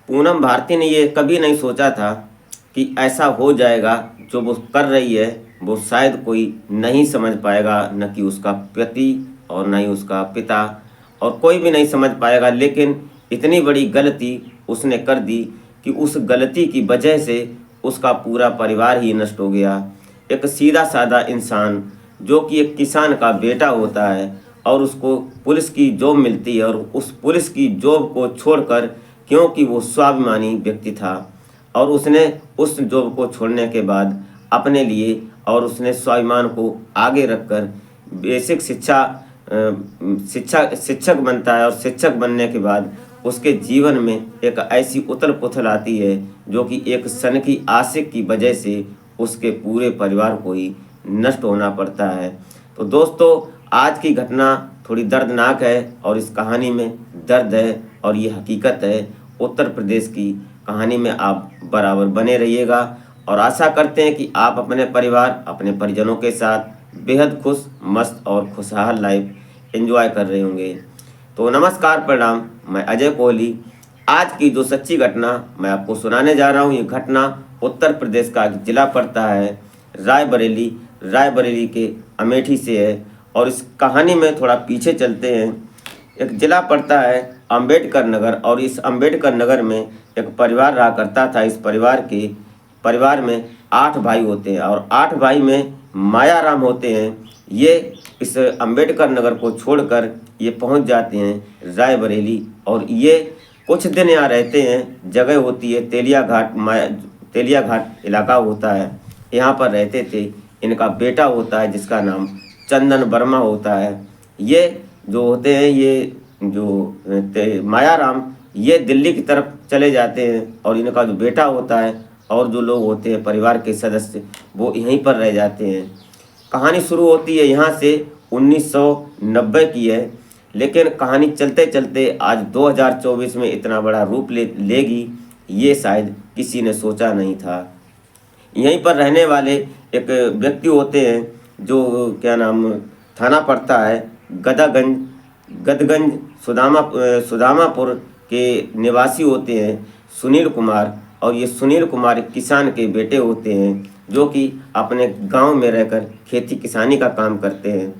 पूनम भारती ने ये कभी नहीं सोचा था कि ऐसा हो जाएगा। जो वो कर रही है वो शायद कोई नहीं समझ पाएगा, न कि उसका पति और न ही उसका पिता, और कोई भी नहीं समझ पाएगा। लेकिन इतनी बड़ी गलती उसने कर दी कि उस गलती की वजह से उसका पूरा परिवार ही नष्ट हो गया। एक सीधा साधा इंसान जो कि एक किसान का बेटा होता है और उसको पुलिस की जॉब मिलती है, और उस पुलिस की जॉब को छोड़कर, क्योंकि वो स्वाभिमानी व्यक्ति था और उसने उस जॉब को छोड़ने के बाद अपने लिए और उसने स्वाभिमान को आगे रखकर बेसिक शिक्षक बनता है। और शिक्षक बनने के बाद उसके जीवन में एक ऐसी उथल पुथल आती है जो कि एक सन की आशिक की वजह से उसके पूरे परिवार को ही नष्ट होना पड़ता है। तो दोस्तों, आज की घटना थोड़ी दर्दनाक है और इस कहानी में दर्द है और ये हकीकत है। उत्तर प्रदेश की कहानी में आप बराबर बने रहिएगा और आशा करते हैं कि आप अपने परिवार, अपने परिजनों के साथ बेहद खुश, मस्त और खुशहाल लाइफ एंजॉय कर रहे होंगे। तो नमस्कार, प्रणाम, मैं अजय कोहली। आज की जो सच्ची घटना मैं आपको सुनाने जा रहा हूँ, ये घटना उत्तर प्रदेश का एक जिला पड़ता है रायबरेली। रायबरेली के अमेठी से है और इस कहानी में थोड़ा पीछे चलते हैं। एक जिला पड़ता है अंबेडकर नगर और इस अंबेडकर नगर में एक परिवार रहा करता था। इस परिवार में 8 भाई होते हैं और 8 भाई में मायाराम होते हैं। ये इस अंबेडकर नगर को छोड़कर ये पहुंच जाते हैं रायबरेली और ये कुछ दिन यहाँ रहते हैं। जगह होती है तेलिया घाट इलाका होता है, यहाँ पर रहते थे। इनका बेटा होता है जिसका नाम चंदन वर्मा होता है। ये जो होते हैं, ये जो मायाराम, ये दिल्ली की तरफ चले जाते हैं और इनका जो बेटा होता है और जो लोग होते हैं परिवार के सदस्य, वो यहीं पर रह जाते हैं। कहानी शुरू होती है यहाँ से 1990 की है, लेकिन कहानी चलते चलते आज 2024 में इतना बड़ा रूप लेगी ये शायद किसी ने सोचा नहीं था। यहीं पर रहने वाले एक व्यक्ति होते हैं जो क्या नाम थाना पड़ता है गदगंज सुदामापुर के निवासी होते हैं सुनील कुमार। और ये सुनील कुमार एक किसान के बेटे होते हैं जो कि अपने गांव में रहकर खेती किसानी का काम करते हैं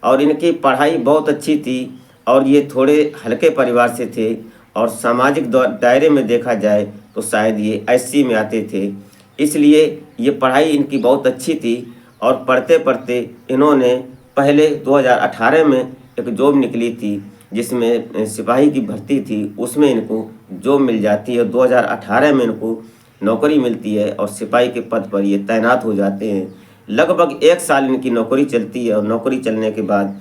और इनकी पढ़ाई बहुत अच्छी थी और ये थोड़े हल्के परिवार से थे और सामाजिक दायरे में देखा जाए तो शायद ये एससी में आते थे, इसलिए ये पढ़ाई इनकी बहुत अच्छी थी। और पढ़ते पढ़ते इन्होंने पहले 2018 में एक जॉब निकली थी जिसमें सिपाही की भर्ती थी, उसमें इनको जॉब मिल जाती है। 2018 में इनको नौकरी मिलती है और सिपाही के पद पर ये तैनात हो जाते हैं। लगभग 1 साल इनकी नौकरी चलती है और नौकरी चलने के बाद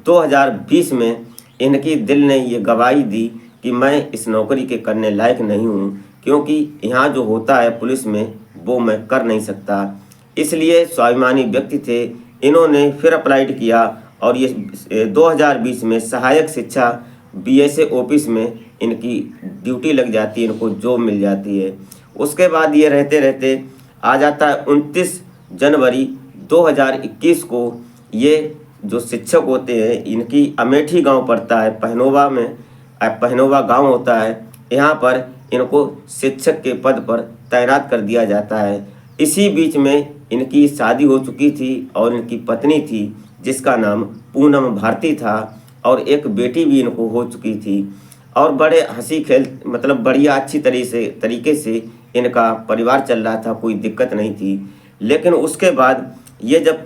2020 में इनकी दिल ने ये गवाही दी कि मैं इस नौकरी के करने लायक नहीं हूँ, क्योंकि यहाँ जो होता है पुलिस में वो मैं कर नहीं सकता। इसलिए स्वाभिमानी व्यक्ति थे, इन्होंने फिर अप्लाइड किया और ये 2020 में सहायक शिक्षा बीएसए ऑफिस में इनकी ड्यूटी लग जाती है, इनको जॉब मिल जाती है। उसके बाद ये रहते रहते आ जाता है 29 जनवरी 2021 को। ये जो शिक्षक होते हैं, इनकी अमेठी गांव पड़ता है, पहनोवा गांव होता है, यहाँ पर इनको शिक्षक के पद पर तैनात कर दिया जाता है। इसी बीच में इनकी शादी हो चुकी थी और इनकी पत्नी थी जिसका नाम पूनम भारती था और एक बेटी भी इनको हो चुकी थी और बड़े हंसी खेल मतलब बढ़िया अच्छी तरीके से इनका परिवार चल रहा था, कोई दिक्कत नहीं थी। लेकिन उसके बाद ये जब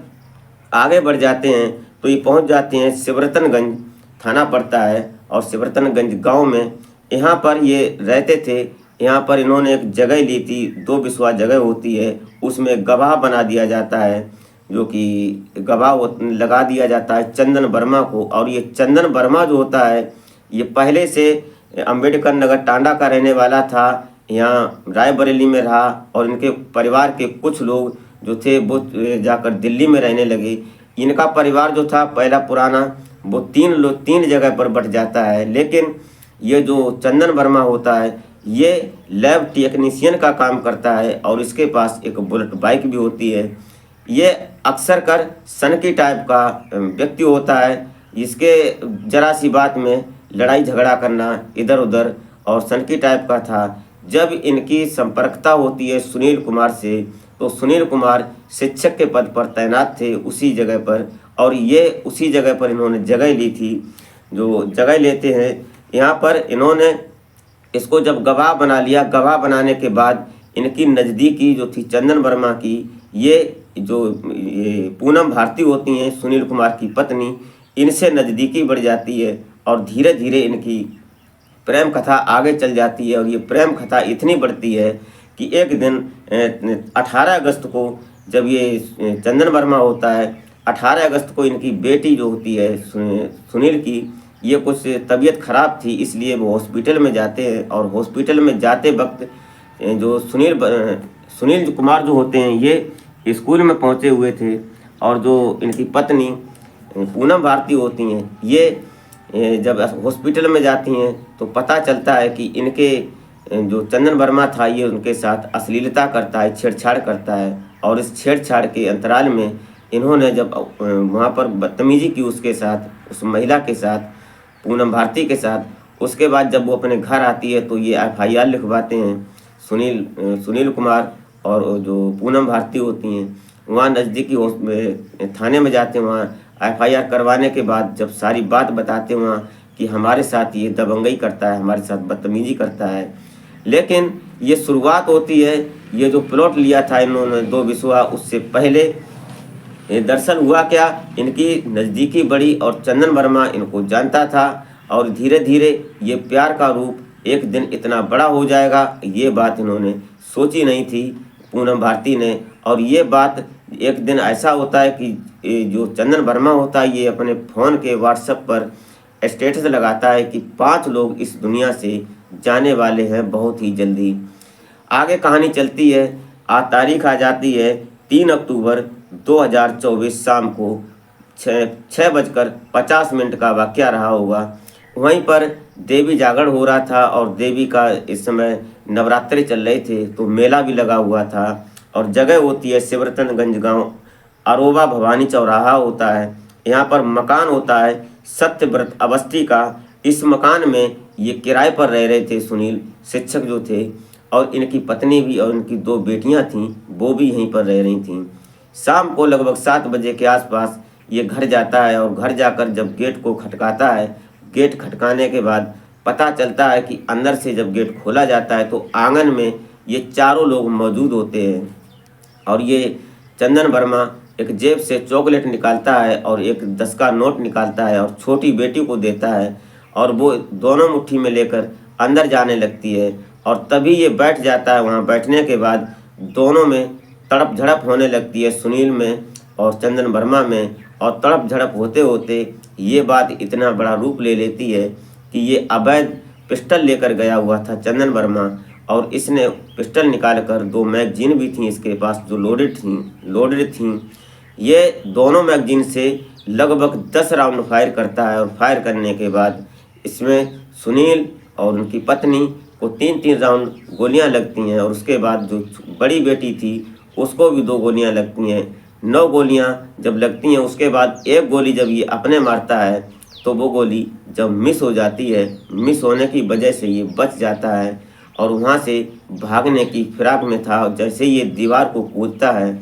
आगे बढ़ जाते हैं तो ये पहुंच जाते हैं शिवरतनगंज थाना पड़ता है और शिवरतनगंज गांव में, यहाँ पर ये रहते थे। यहाँ पर इन्होंने एक जगह ली थी, 2 बिस्वा जगह होती है, उसमें गवाह बना दिया जाता है, जो कि गवाह लगा दिया जाता है चंदन वर्मा को। और ये चंदन वर्मा जो होता है ये पहले से अंबेडकर नगर टांडा का रहने वाला था, यहाँ रायबरेली में रहा और इनके परिवार के कुछ लोग जो थे वो जाकर दिल्ली में रहने लगे। इनका परिवार जो था पहला पुराना, वो 3 जगह पर बट जाता है। लेकिन ये जो चंदन वर्मा होता है ये लैब टेक्नीशियन का काम करता है और इसके पास एक बुलेट बाइक भी होती है। ये अक्सर कर सनकी टाइप का व्यक्ति होता है, इसके जरा सी बात में लड़ाई झगड़ा करना इधर उधर और सनकी टाइप का था, जब इनकी संपर्कता होती है सुनील कुमार से, तो सुनील कुमार शिक्षक के पद पर तैनात थे उसी जगह पर, और ये उसी जगह पर इन्होंने जगह ली थी। जो जगह लेते हैं यहाँ पर इन्होंने इसको जब गवाह बना लिया, गवाह बनाने के बाद इनकी नज़दीकी जो थी चंदन वर्मा की, ये पूनम भारती होती हैं सुनील कुमार की पत्नी, इनसे नज़दीकी बढ़ जाती है और धीरे धीरे इनकी प्रेम कथा आगे चल जाती है। और ये प्रेम कथा इतनी बढ़ती है कि एक दिन 18 अगस्त को जब ये चंदन वर्मा होता है, 18 अगस्त को इनकी बेटी जो होती है सुनील की, ये कुछ तबीयत ख़राब थी, इसलिए वो हॉस्पिटल में जाते हैं। और हॉस्पिटल में जाते वक्त जो सुनील कुमार जो होते हैं ये स्कूल में पहुंचे हुए थे, और जो इनकी पत्नी पूनम भारती होती हैं ये जब हॉस्पिटल में जाती हैं तो पता चलता है कि इनके जो चंदन वर्मा था ये उनके साथ अश्लीलता करता है, छेड़छाड़ करता है। और इस छेड़छाड़ के अंतराल में इन्होंने जब वहाँ पर बदतमीजी की उसके साथ, उस महिला के साथ, पूनम भारती के साथ, उसके बाद जब वो अपने घर आती है तो ये FIR लिखवाते हैं। सुनील कुमार और जो पूनम भारती होती हैं वहाँ नज़दीकी थाने में जाते हैं। वहाँ FIR करवाने के बाद जब सारी बात बताते हैं वहाँ कि हमारे साथ ये दबंगई करता है, हमारे साथ बदतमीजी करता है। लेकिन ये शुरुआत होती है, ये जो प्लॉट लिया था इन्होंने 2 बिस्वा, उससे पहले दरअसल हुआ क्या, इनकी नज़दीकी बढ़ी और चंदन वर्मा इनको जानता था, और धीरे धीरे ये प्यार का रूप एक दिन इतना बड़ा हो जाएगा, ये बात इन्होंने सोची नहीं थी पूनम भारती ने। और ये बात एक दिन ऐसा होता है कि जो चंदन वर्मा होता है ये अपने फ़ोन के व्हाट्सएप पर स्टेटस लगाता है कि 5 लोग इस दुनिया से जाने वाले हैं बहुत ही जल्दी। आगे कहानी चलती है, तारीख आ जाती है 3 अक्टूबर 2024 शाम को 6:50 का वाक़या रहा होगा। वहीं पर देवी जागरण हो रहा था और देवी का इस समय नवरात्रि चल रहे थे, तो मेला भी लगा हुआ था। और जगह होती है शिवरतनगंज गांव, अरोबा भवानी चौराहा होता है। यहाँ पर मकान होता है सत्यव्रत अवस्थी का। इस मकान में ये किराए पर रह रहे थे सुनील, शिक्षक जो थे, और इनकी पत्नी भी और इनकी 2 बेटियां थीं, वो भी यहीं पर रह रही थीं। शाम को लगभग 7 बजे के आसपास ये घर जाता है, और घर जाकर जब गेट को खटकाता है, गेट खटकाने के बाद पता चलता है कि अंदर से जब गेट खोला जाता है तो आंगन में ये चारों लोग मौजूद होते हैं। और ये चंदन वर्मा एक जेब से चॉकलेट निकालता है और एक 10 का नोट निकालता है और छोटी बेटी को देता है, और वो दोनों मुट्ठी में लेकर अंदर जाने लगती है। और तभी ये बैठ जाता है। वहाँ बैठने के बाद दोनों में तड़प झड़प होने लगती है, सुनील में और चंदन वर्मा में। और तड़प झड़प होते होते ये बात इतना बड़ा रूप ले लेती है कि ये अवैध पिस्टल लेकर गया हुआ था चंदन वर्मा, और इसने पिस्टल निकालकर 2 मैगजीन भी थी इसके पास जो लोडेड थी। ये दोनों मैगजीन से लगभग 10 राउंड फायर करता है, और फायर करने के बाद इसमें सुनील और उनकी पत्नी को 3-3 राउंड गोलियां लगती हैं। और उसके बाद जो बड़ी बेटी थी उसको भी 2 गोलियां लगती हैं। 9 गोलियां जब लगती हैं, उसके बाद एक गोली जब ये अपने मारता है तो वो गोली जब मिस हो जाती है, मिस होने की वजह से ये बच जाता है और वहाँ से भागने की फिराक में था। जैसे ये दीवार को कूदता है,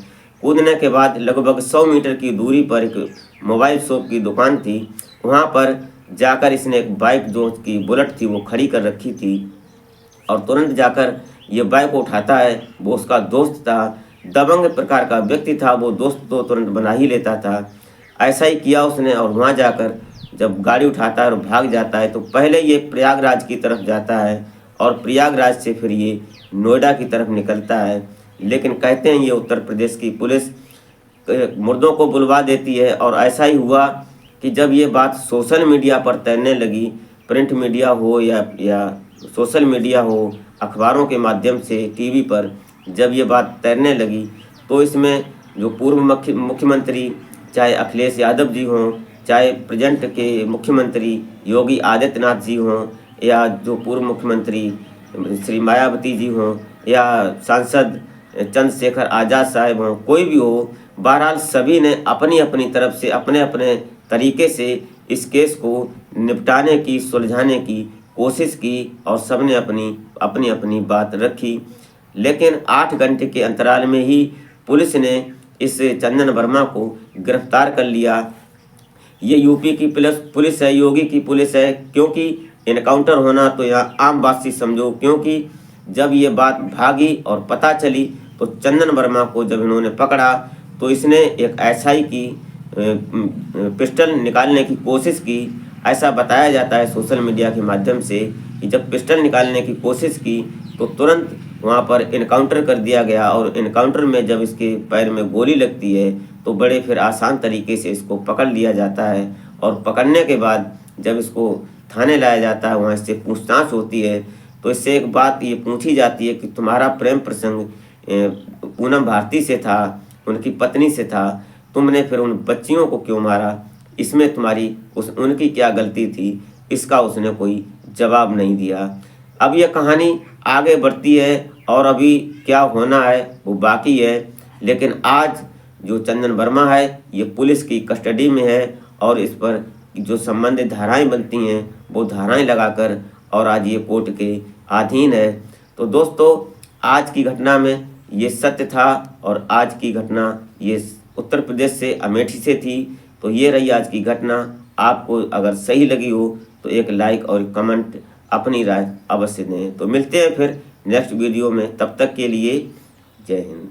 कूदने के बाद लगभग 100 मीटर की दूरी पर एक मोबाइल शॉप की दुकान थी, वहाँ पर जाकर इसने एक बाइक जो की बुलेट थी वो खड़ी कर रखी थी, और तुरंत जाकर ये बाइक को उठाता है। वो उसका दोस्त था, दबंग प्रकार का व्यक्ति था, वो दोस्त तो तुरंत बना ही लेता था। ऐसा ही किया उसने, और वहाँ जाकर जब गाड़ी उठाता है और भाग जाता है तो पहले ये प्रयागराज की तरफ जाता है, और प्रयागराज से फिर ये नोएडा की तरफ निकलता है। लेकिन कहते हैं ये उत्तर प्रदेश की पुलिस मुर्दों को बुलवा देती है। और ऐसा ही हुआ कि जब ये बात सोशल मीडिया पर तैरने लगी, प्रिंट मीडिया हो या सोशल मीडिया हो, अखबारों के माध्यम से, टीवी पर जब ये बात तैरने लगी, तो इसमें जो पूर्व मुख्यमंत्री चाहे अखिलेश यादव जी हों, चाहे प्रेजेंट के मुख्यमंत्री योगी आदित्यनाथ जी हों, या जो पूर्व मुख्यमंत्री श्री मायावती जी हों, या सांसद चंद्रशेखर आज़ाद साहब हों, कोई भी हो, बहरहाल सभी ने अपनी अपनी तरफ से अपने अपने तरीके से इस केस को निपटाने की, सुलझाने की कोशिश की और सबने अपनी अपनी अपनी बात रखी, लेकिन 8 घंटे के अंतराल में ही पुलिस ने इस चंदन वर्मा को गिरफ्तार कर लिया। ये यूपी की पुलिस है, योगी की पुलिस है, क्योंकि इनकाउंटर होना तो यहाँ आम बात सी समझो। क्योंकि जब ये बात भागी और पता चली तो चंदन वर्मा को जब इन्होंने पकड़ा तो इसने एक एसआई की पिस्टल निकालने की कोशिश की। ऐसा बताया जाता है सोशल मीडिया के माध्यम से कि जब पिस्टल निकालने की कोशिश की तो तुरंत वहाँ पर इनकाउंटर कर दिया गया, और इनकाउंटर में जब इसके पैर में गोली लगती है तो बड़े फिर आसान तरीके से इसको पकड़ लिया जाता है। और पकड़ने के बाद जब इसको थाने लाया जाता है, वहाँ इससे पूछताछ होती है तो इससे एक बात ये पूछी जाती है कि तुम्हारा प्रेम प्रसंग पूनम भारती से था, उनकी पत्नी से था, तुमने फिर उन बच्चियों को क्यों मारा, इसमें तुम्हारी उनकी क्या गलती थी? इसका उसने कोई जवाब नहीं दिया। अब यह कहानी आगे बढ़ती है और अभी क्या होना है वो बाकी है, लेकिन आज जो चंदन वर्मा है ये पुलिस की कस्टडी में है और इस पर जो संबंधित धाराएं बनती हैं वो धाराएं लगाकर और आज ये कोर्ट के अधीन है। तो दोस्तों, आज की घटना में ये सत्य था और आज की घटना ये उत्तर प्रदेश से अमेठी से थी। तो ये रही आज की घटना। आपको अगर सही लगी हो तो एक लाइक और कमेंट अपनी राय अवश्य दें। तो मिलते हैं फिर नेक्स्ट वीडियो में, तब तक के लिए जय हिंद।